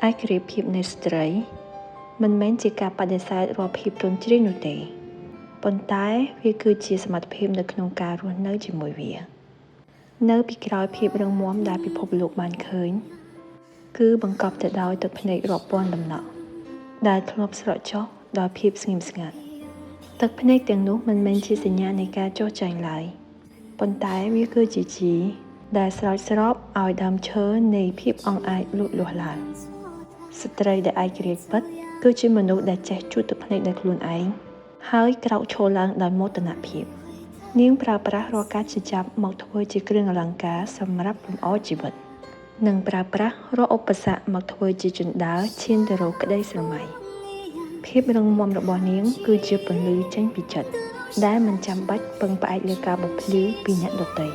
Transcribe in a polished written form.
ឯករាជ្យភាពនៃស្ត្រីមិនមែនជាការបដិសេធរាល់ភាពទន់ជ្រាយនោះទេប៉ុន្តែវាគឺជាសមត្ថភាពនៅក្នុងការរស់នៅជាមួយវានៅពីក្រោយភាពរឹងមាំដែលពិភពលោកបានឃើញគឺបង្កប់ទៅដោយទឹកភ្នែករាប់ពាន់ដំណក់ដែលធ្លាប់ស្រក់ចុះដោយភាពស្ងៀមស្ងាត់ទឹកភ្នែកទាំងនោះមិនមែនជាសញ្ញានៃការចុះចាញ់ឡើយប៉ុន្តែវាគឺជាជីដែលស្រោចស្រពឲ្យដើមឈើនៃភាពអង់អាចលូតលាស់ឡើងស្ត្រីដែលឯករាជ្យពិតគឺជាមនុស្សដែលចេះជួសទឹកភ្នែកដោយខ្លួនឯងហើយក្រោកឈរឡើងដោយមោទនភាពនាងប្រើប្រាស់រាល់ការជិះចាប់មកធ្វើជាគ្រឿងអលង្ការសម្រាប់លម្អជីវិតនិងប្រើប្រាស់រាល់ឧបសគ្គមកធ្វើជាជណ្ដើរឈានទៅរកក្តីស្រមៃភាពរឹងមាំរបស់នាងគឺជាពន្លឺចេញពីចិត្តដែលមិនចាំបាច់ពឹងផ្អែកលើការបំភ្លឺពីអ្នកដទៃ